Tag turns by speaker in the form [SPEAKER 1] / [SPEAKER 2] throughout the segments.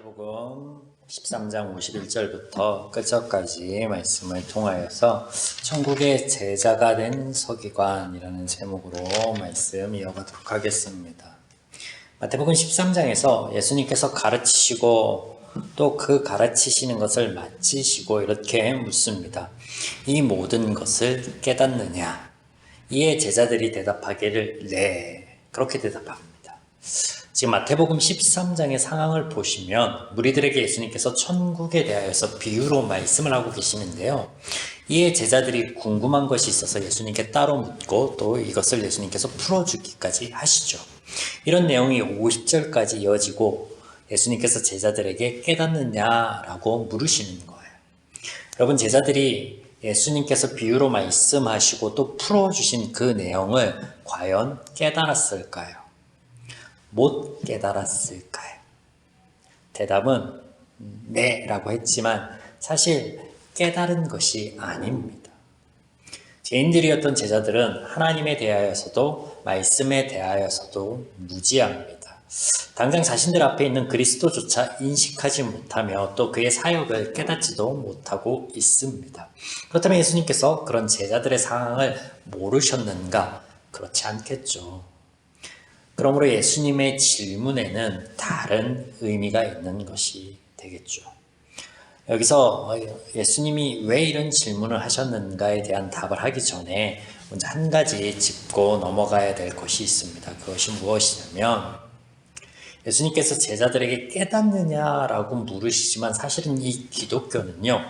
[SPEAKER 1] 마태복음 13장 51절부터 끝절까지 말씀을 통하여서 천국의 제자가 된 서기관이라는 제목으로 말씀 이어가도록 하겠습니다. 마태복음 13장에서 예수님께서 가르치시고 또 그 가르치시는 것을 마치시고 이렇게 묻습니다. 이 모든 것을 깨닫느냐? 이에 제자들이 대답하기를 네, 그렇게 대답합니다. 지금 마태복음 13장의 상황을 보시면 무리들에게 예수님께서 천국에 대하여서 비유로 말씀을 하고 계시는데요. 이에 제자들이 궁금한 것이 있어서 예수님께 따로 묻고 또 이것을 예수님께서 풀어주기까지 하시죠. 이런 내용이 50절까지 이어지고 예수님께서 제자들에게 깨닫느냐라고 물으시는 거예요. 여러분, 제자들이 예수님께서 비유로 말씀하시고 또 풀어주신 그 내용을 과연 깨달았을까요? 못 깨달았을까요? 대답은 네 라고 했지만 사실 깨달은 것이 아닙니다. 죄인들이었던 제자들은 하나님에 대하여서도 말씀에 대하여서도 무지합니다. 당장 자신들 앞에 있는 그리스도조차 인식하지 못하며 또 그의 사역을 깨닫지도 못하고 있습니다. 그렇다면 예수님께서 그런 제자들의 상황을 모르셨는가? 그렇지 않겠죠. 그러므로 예수님의 질문에는 다른 의미가 있는 것이 되겠죠. 여기서 예수님이 왜 이런 질문을 하셨는가에 대한 답을 하기 전에 먼저 한 가지 짚고 넘어가야 될 것이 있습니다. 그것이 무엇이냐면 예수님께서 제자들에게 깨닫느냐라고 물으시지만 사실은 이 기독교는요,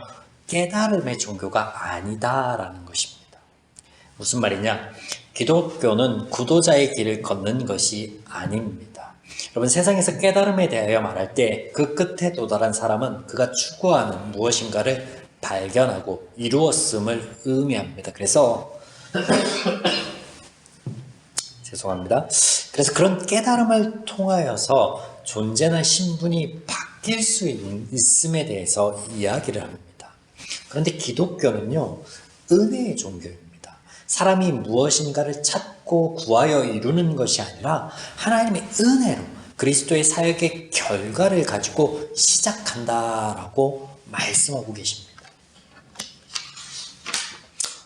[SPEAKER 1] 깨달음의 종교가 아니다라는 것입니다. 무슨 말이냐? 기독교는 구도자의 길을 걷는 것이 아닙니다. 여러분, 세상에서 깨달음에 대하여 말할 때 그 끝에 도달한 사람은 그가 추구하는 무엇인가를 발견하고 이루었음을 의미합니다. 그래서 죄송합니다. 그래서 그런 깨달음을 통하여서 존재나 신분이 바뀔 수 있음에 대해서 이야기를 합니다. 그런데 기독교는요, 은혜의 종교입니다. 사람이 무엇인가를 찾고 구하여 이루는 것이 아니라 하나님의 은혜로 그리스도의 사역의 결과를 가지고 시작한다라고 말씀하고 계십니다.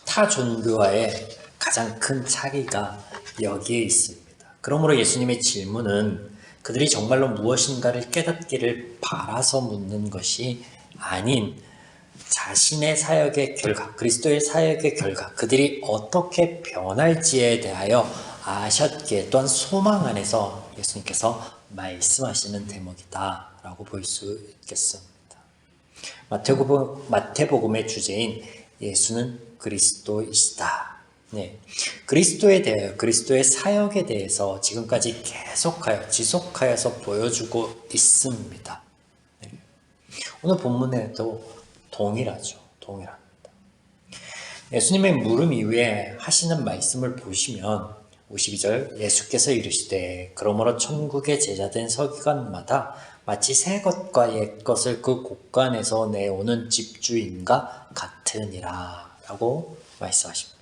[SPEAKER 1] 타 종교와의 가장 큰 차이가 여기에 있습니다. 그러므로 예수님의 질문은 그들이 정말로 무엇인가를 깨닫기를 바라서 묻는 것이 아닌 자신의 사역의 결과, 그리스도의 사역의 결과, 그들이 어떻게 변할지에 대하여 아셨기에 또한 소망 안에서 예수님께서 말씀하시는 대목이다라고 볼 수 있겠습니다. 마태복음의 주제인 예수는 그리스도이시다. 네, 그리스도에 대하여, 그리스도의 사역에 대해서 지금까지 지속하여서 보여주고 있습니다. 네. 오늘 본문에도 동일합니다. 예수님의 물음 이후에 하시는 말씀을 보시면 52절 예수께서 이르시되 그러므로 천국의 제자된 서기관마다 마치 새 것과 옛 것을 그 곳간에서 내오는 집주인과 같으니라 라고 말씀하십니다.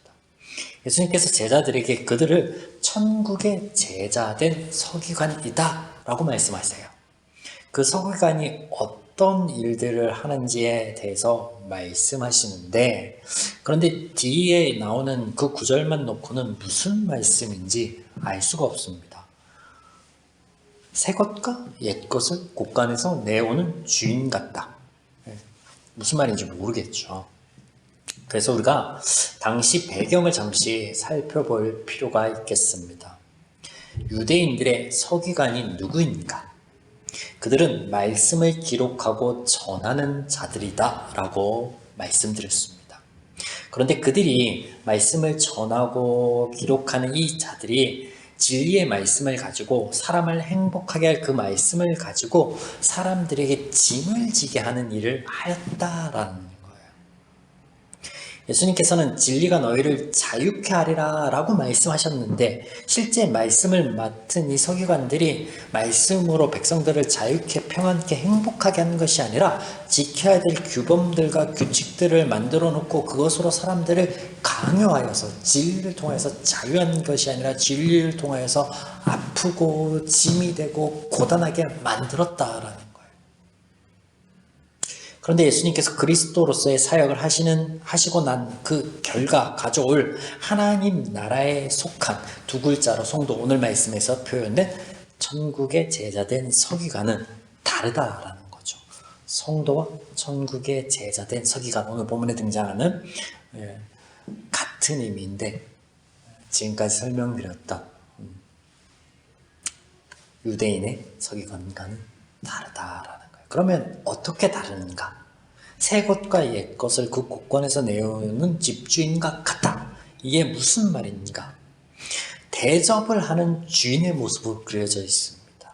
[SPEAKER 1] 예수님께서 제자들에게 그들을 천국의 제자된 서기관이다 라고 말씀하세요. 그 서기관이 어떤 일들을 하는지에 대해서 말씀하시는데, 그런데 뒤에 나오는 그 구절만 놓고는 무슨 말씀인지 알 수가 없습니다. 새 것과 옛 것을 곳간에서 내오는 주인 같다. 무슨 말인지 모르겠죠. 그래서 우리가 당시 배경을 잠시 살펴볼 필요가 있겠습니다. 유대인들의 서기관이 누구인가? 그들은 말씀을 기록하고 전하는 자들이다 라고 말씀드렸습니다. 그런데 그들이 말씀을 전하고 기록하는 이 자들이 진리의 말씀을 가지고 사람을 행복하게 할 그 말씀을 가지고 사람들에게 짐을 지게 하는 일을 하였다라는 거예요. 예수님께서는 진리가 너희를 자유케 하리라 라고 말씀하셨는데, 실제 말씀을 맡은 이 서기관들이 말씀으로 백성들을 자유케 평안케 행복하게 하는 것이 아니라 지켜야 될 규범들과 규칙들을 만들어 놓고 그것으로 사람들을 강요하여서 진리를 통해서 자유한 것이 아니라 진리를 통하여서 아프고 짐이 되고 고단하게 만들었다라는 거예요. 그런데 예수님께서 그리스도로서의 사역을 하시고 난 그 결과 가져올 하나님 나라에 속한 두 글자로 성도, 오늘 말씀에서 표현된 천국의 제자된 서기관은 다르다라는 거죠. 성도와 천국의 제자된 서기관, 오늘 본문에 등장하는 같은 의미인데 지금까지 설명드렸던 유대인의 서기관과는 다르다라는 거예요. 그러면 어떻게 다른가? 새 것과 옛 것을 그 곳간에서 내어오는 집주인과 같다. 이게 무슨 말인가? 대접을 하는 주인의 모습으로 그려져 있습니다.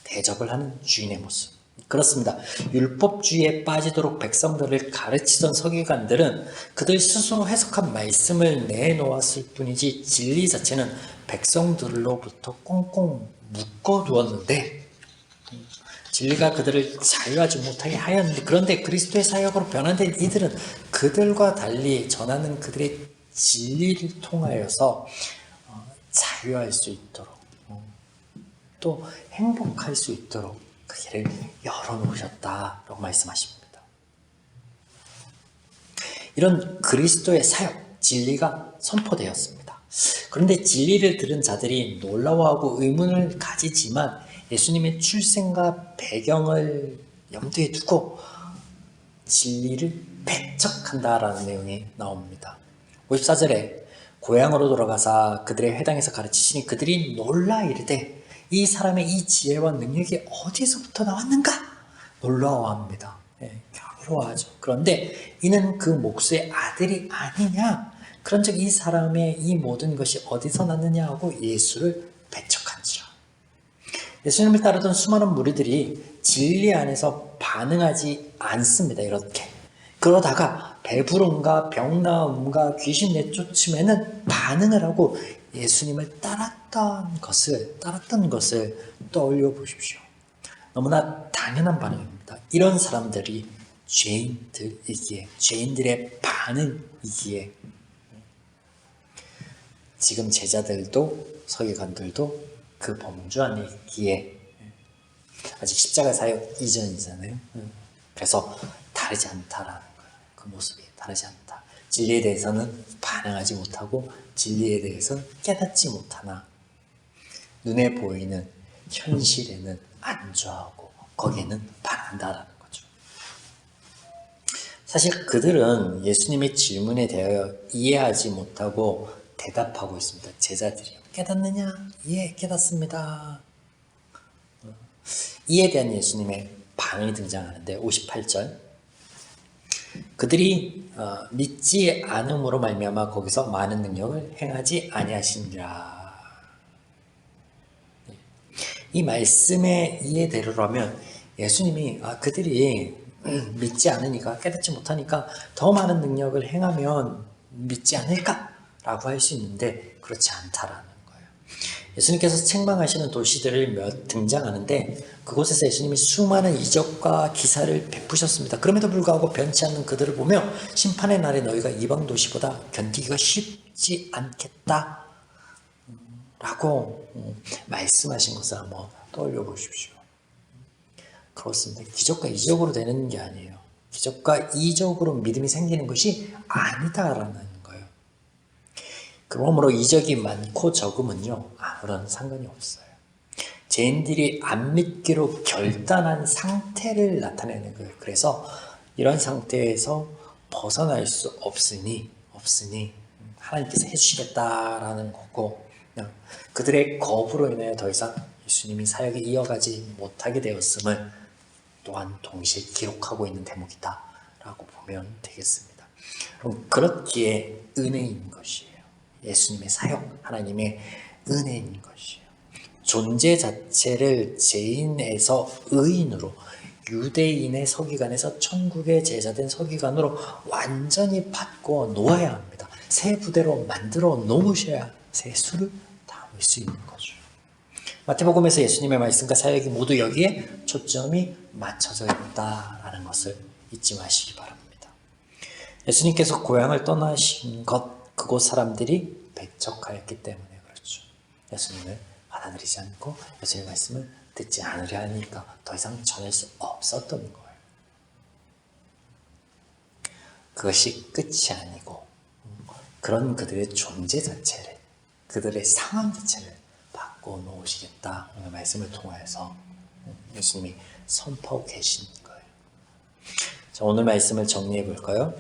[SPEAKER 1] 대접을 하는 주인의 모습. 그렇습니다. 율법주의에 빠지도록 백성들을 가르치던 서기관들은 그들 스스로 해석한 말씀을 내놓았을 뿐이지 진리 자체는 백성들로부터 꽁꽁 묶어두었는데 진리가 그들을 자유하지 못하게 하였는데, 그런데 그리스도의 사역으로 변화된 이들은 그들과 달리 전하는 그들의 진리를 통하여서 자유할 수 있도록 또 행복할 수 있도록 그 길을 열어놓으셨다라고 말씀하십니다. 이런 그리스도의 사역, 진리가 선포되었습니다. 그런데 진리를 들은 자들이 놀라워하고 의문을 가지지만 예수님의 출생과 배경을 염두에 두고 진리를 배척한다라는 내용이 나옵니다. 54절에 고향으로 돌아가사 그들의 회당에서 가르치시니 그들이 놀라 이르되 이 사람의 이 지혜와 능력이 어디서부터 나왔는가? 놀라워합니다. 경이로워하죠. 그런데 이는 그 목수의 아들이 아니냐? 그런즉 이 사람의 이 모든 것이 어디서 났느냐 하고 예수를 배척한지라. 예수님을 따르던 수많은 무리들이 진리 안에서 반응하지 않습니다. 이렇게. 그러다가 배부름과 병나음과 귀신 내쫓음에는 반응을 하고 예수님을 따랐던 것을 떠올려 보십시오. 너무나 당연한 반응입니다. 이런 사람들이 죄인들의 반응이기에 지금 제자들도 서기관들도 그 범주 안에 있기에 아직 십자가 사역 이전이잖아요. 그래서 다르지 않다라는 거예요. 그 모습이 다르지 않다. 진리에 대해서는 반응하지 못하고 진리에 대해서는 깨닫지 못하나 눈에 보이는 현실에는 안주하고 거기에는 반한다라는 거죠. 사실 그들은 예수님의 질문에 대하여 이해하지 못하고 대답하고 있습니다. 제자들이요. 깨닫느냐? 예, 깨닫습니다. 이에 대한 예수님의 반응이 등장하는데 58절 그들이 믿지 않음으로 말미암아 거기서 많은 능력을 행하지 아니하시니라. 이 말씀의 이해대로라면 예수님이 그들이 믿지 않으니까 깨닫지 못하니까 더 많은 능력을 행하면 믿지 않을까라고 할 수 있는데 그렇지 않다라는 거예요. 예수님께서 책망하시는 도시들을 몇 등장하는데 그곳에서 예수님이 수많은 이적과 기사를 베푸셨습니다. 그럼에도 불구하고 변치 않는 그들을 보며 심판의 날에 너희가 이방 도시보다 견디기가 쉽지 않겠다 라고 말씀하신 것을 한번 떠올려 보십시오. 그렇습니다. 기적과 이적으로 되는 게 아니에요. 기적과 이적으로 믿음이 생기는 것이 아니다라는 거예요. 그러므로 이적이 많고 적음은요 아무런 상관이 없어요. 죄인들이 안 믿기로 결단한 상태를 나타내는 거예요. 그래서 이런 상태에서 벗어날 수 없으니 하나님께서 해주시겠다라는 거고 그들의 거부로 인하여 더 이상 예수님이 사역을 이어가지 못하게 되었음을 또한 동시에 기록하고 있는 대목이다 라고 보면 되겠습니다. 그럼 그렇기에 은혜인 것이에요. 예수님의 사역, 하나님의 은혜인 것이에요. 존재 자체를 죄인에서 의인으로, 유대인의 서기관에서 천국의 제자된 서기관으로 완전히 바꿔 놓아야 합니다. 새 부대로 만들어 놓으셔야 새 수를 담을 수 있는 거죠. 마태복음에서 예수님의 말씀과 사역이 모두 여기에 초점이 맞춰져 있다라는 것을 잊지 마시기 바랍니다. 예수님께서 고향을 떠나신 것, 그곳 사람들이 배척하였기 때문에 그렇죠. 예수님을 받아들이지 않고 예수님의 말씀을 듣지 않으려 하니까 더 이상 전할 수 없었던 거예요. 그것이 끝이 아니고 그런 그들의 존재 자체를, 그들의 상황 자체를 바꿔놓으시겠다. 오늘 말씀을 통하여서 예수님이 선포하고 계신 거예요. 자, 오늘 말씀을 정리해 볼까요?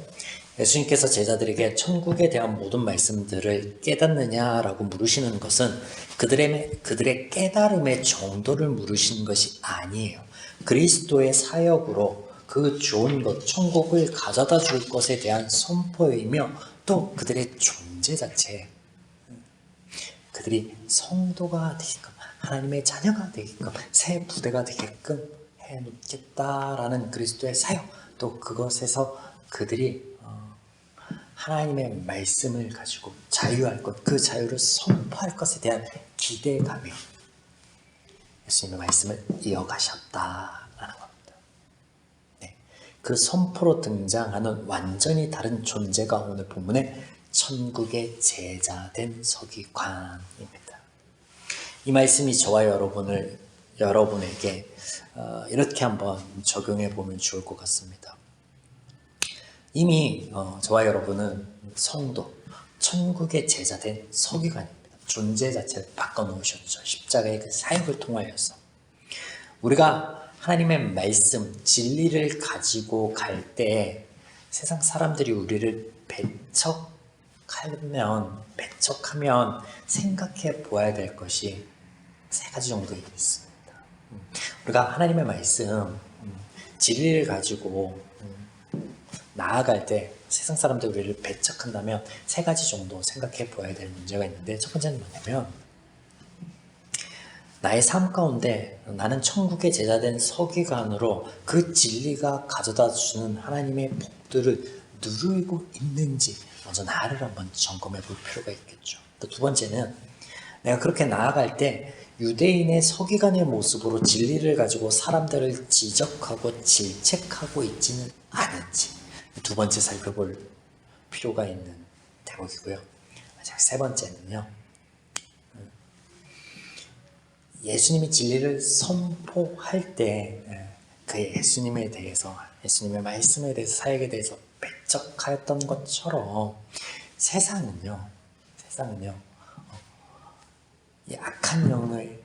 [SPEAKER 1] 예수님께서 제자들에게 천국에 대한 모든 말씀들을 깨닫느냐라고 물으시는 것은 그들의 깨달음의 정도를 물으시는 것이 아니에요. 그리스도의 사역으로 그 좋은 것, 천국을 가져다 줄 것에 대한 선포이며 또 그들의 존재 자체, 그들이 성도가 되게끔, 하나님의 자녀가 되게끔, 새 부대가 되게끔 해놓겠다라는 그리스도의 사역, 또 그것에서 그들이 하나님의 말씀을 가지고 자유할 것, 그 자유를 선포할 것에 대한 기대감이 예수님의 말씀을 이어가셨다라는 겁니다. 네, 그 선포로 등장하는 완전히 다른 존재가 오늘 본문에 천국의 제자된 서기관입니다. 이 말씀이 저와 여러분에게 이렇게 한번 적용해 보면 좋을 것 같습니다. 이미 저와 여러분은 성도, 천국의 제자된 서기관입니다. 존재 자체를 바꿔놓으셨죠. 십자가의 그 사역을 통하여서. 우리가 하나님의 말씀, 진리를 가지고 갈 때 세상 사람들이 우리를 배척하면 생각해 보아야 될 것이 세 가지 정도 있습니다. 우리가 하나님의 말씀, 진리를 가지고 나아갈 때 세상 사람들이 우리를 배척한다면 세 가지 정도 생각해 보아야 될 문제가 있는데, 첫 번째는 뭐냐면 나의 삶 가운데 나는 천국의 제자된 서기관으로 그 진리가 가져다 주는 하나님의 복들을 누리고 있는지 먼저 나를 한번 점검해 볼 필요가 있겠죠. 또 두 번째는 내가 그렇게 나아갈 때 유대인의 서기관의 모습으로 진리를 가지고 사람들을 지적하고 질책하고 있지는 않은지 두 번째 살펴볼 필요가 있는 대목이고요. 세 번째는요, 예수님이 진리를 선포할 때 그 예수님에 대해서, 예수님의 말씀에 대해서, 사역에 대해서 배척하였던 것처럼 세상은요 이 악한 영의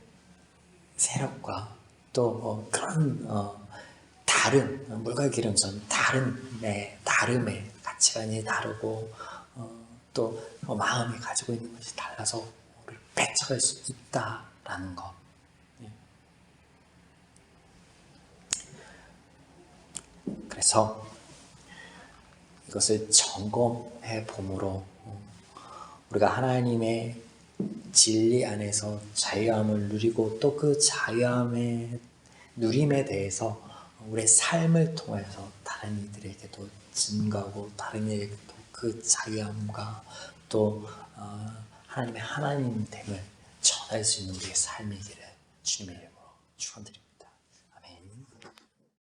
[SPEAKER 1] 세력과 또 그런 다른 물과 기름처럼 다름의 가치관이 다르고 또 마음이 가지고 있는 것이 달라서 우리를 배척할 수 있다라는 것. 그래서 이것을 점검해 봄으로 우리가 하나님의 진리 안에서 자유함을 누리고 또 그 자유함의 누림에 대해서 우리의 삶을 통해서 다른 이들에게도 증가하고 다른 이에게도 그 자유함과 또 하나님의 하나님됨을 전할 수 있는 우리의 삶이기를 주님의 이름으로 축원드립니다.